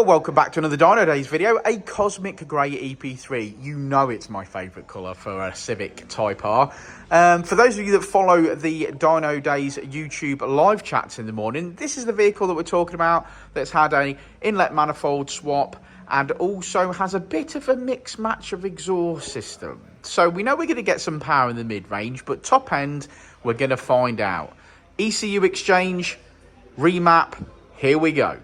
Well, welcome back to another Dynodaze video, a Cosmic Grey EP3. You know it's my favourite colour for a Civic TypeR. For those of you that follow the Dynodaze YouTube live chats in the morning, this is the vehicle that we're talking about that's had a inlet manifold swap and also has a bit of a mix match of exhaust system. So we know we're going to get some power in the mid-range, but top end, we're going to find out. ECU exchange, remap, here we go.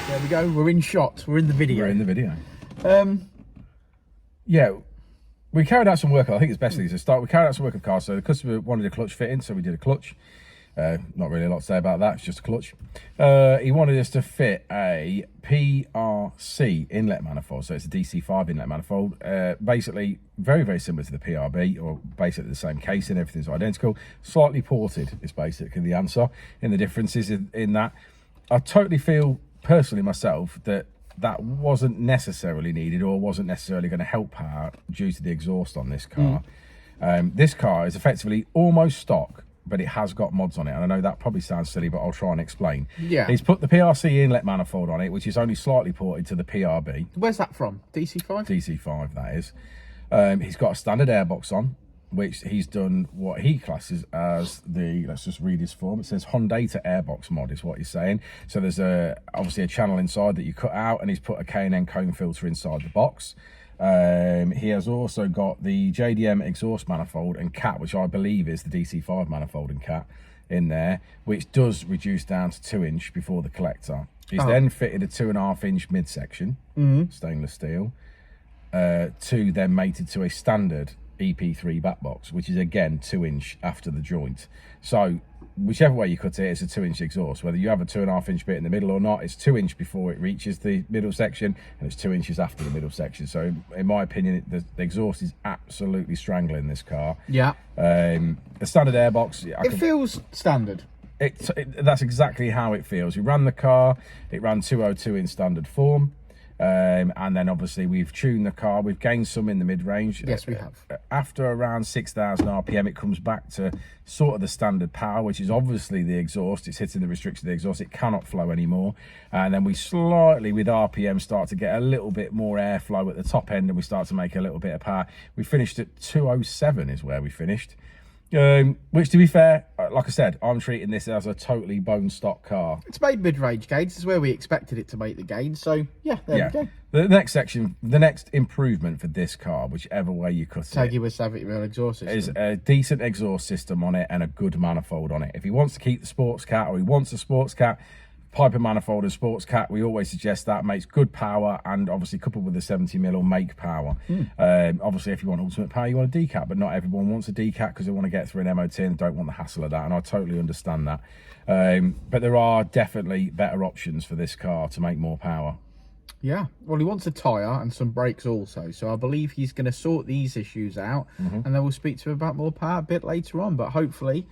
There we go, we're in shot, we're in the video. We're in the video. Yeah, we carried out some work. I think it's best to start. We carried out some work of the car. So the customer wanted a clutch fitting, so we did a clutch. Not really a lot to say about that, it's just a clutch. He wanted us to fit a PRC inlet manifold, so it's a DC5 inlet manifold. Basically, very, very similar to the PRB, or basically the same casing, everything's identical. Slightly ported is basically the answer. In the differences in that, I totally feel, personally myself, that wasn't necessarily needed or wasn't necessarily going to help power due to the exhaust on this car. This car is effectively almost stock, but it has got mods on it, and I know that probably sounds silly, but I'll try and explain. Yeah. He's put the PRC inlet manifold on it, which is only slightly ported to the PRB. Where's that from? DC5? DC5, that is. He's got a standard airbox on, which he's done what he classes as the, let's just read his form. It says Hyundai to airbox mod is what he's saying. So there's obviously a channel inside that you cut out, and he's put a K&N cone filter inside the box. He has also got the JDM exhaust manifold and cat, which I believe is the DC5 manifold and cat in there, which does reduce down to 2-inch before the collector. He's then fitted a 2.5-inch midsection, stainless steel, to then mated to a standard EP3 back box, which is again 2-inch after the joint. So whichever way you cut it, it's a 2-inch exhaust. Whether you have a 2.5-inch bit in the middle or not, it's 2-inch before it reaches the middle section, and it's 2 inches after the middle section. So in my opinion, the exhaust is absolutely strangling this car. Yeah. The standard airbox, it feels standard. That's exactly how it feels. We ran the car, it ran 202 in standard form. And then obviously we've tuned the car, we've gained some in the mid-range. Yes, we have. After around 6,000 RPM, it comes back to sort of the standard power, which is obviously the exhaust. It's hitting the restriction of the exhaust, it cannot flow anymore. And then we slightly, with RPM, start to get a little bit more airflow at the top end, and we start to make a little bit of power. We finished at 207 is where we finished. Which, to be fair, like I said, I'm treating this as a totally bone stock car. It's made mid-range gains. This is where we expected it to make the gains. So, yeah, there we go. The next section, the next improvement for this car, whichever way you cut it, Tegiwa Civic exhaust system, is a decent exhaust system on it and a good manifold on it. If he wants to keep the sports cat, or he wants a sports cat, Piper manifold and sports cat, we always suggest that makes good power, and obviously coupled with the 70mm will make power. Obviously, if you want ultimate power, you want a Decat, but not everyone wants a Decat because they want to get through an MOT and don't want the hassle of that, and I totally understand that. But there are definitely better options for this car to make more power. Yeah, well, he wants a tyre and some brakes also, so I believe he's going to sort these issues out, and then we'll speak to him about more power a bit later on. But hopefully,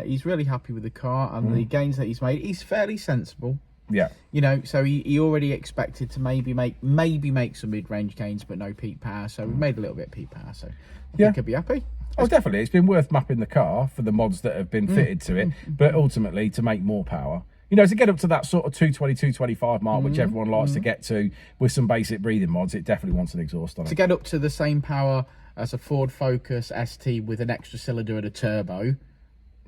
he's really happy with the car and the gains that he's made. He's fairly sensible. Yeah. You know, so he already expected to maybe make some mid-range gains, but no peak power. So we made a little bit of peak power, so I think he'll be happy. Oh, definitely. It's been worth mapping the car for the mods that have been fitted to it, but ultimately to make more power. You know, to get up to that sort of 220, 225 mark, which everyone likes to get to with some basic breathing mods, it definitely wants an exhaust on it. To get up to the same power as a Ford Focus ST with an extra cylinder and a turbo.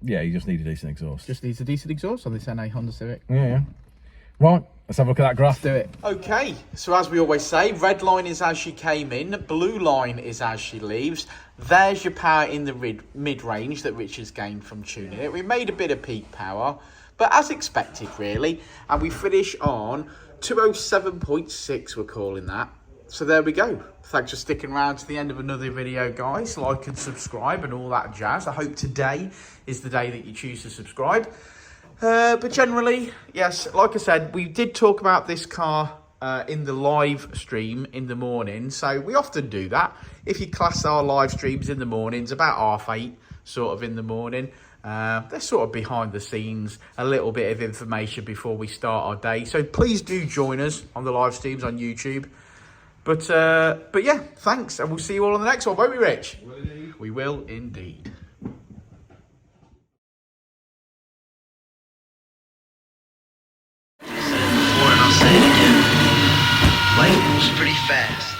Yeah, you just need a decent exhaust. Just needs a decent exhaust on this NA Honda Civic. Yeah. Right, let's have a look at that graph. Let's do it. Okay, so as we always say, red line is as she came in, blue line is as she leaves. There's your power in the mid-range that Richard's gained from tuning it. We made a bit of peak power, but as expected, really. And we finish on 207.6, we're calling that. So there we go. Thanks for sticking around to the end of another video, guys. Like and subscribe and all that jazz. I hope today is the day that you choose to subscribe. But generally, yes, like I said, we did talk about this car in the live stream in the morning. So we often do that. If you class our live streams in the mornings, about 8:30 sort of in the morning. They're sort of behind the scenes, a little bit of information before we start our day. So please do join us on the live streams on YouTube. But yeah, thanks, and we'll see you all on the next one, won't we, Rich? Will indeed. We will indeed. Before and I'll say it again. Life moves pretty fast.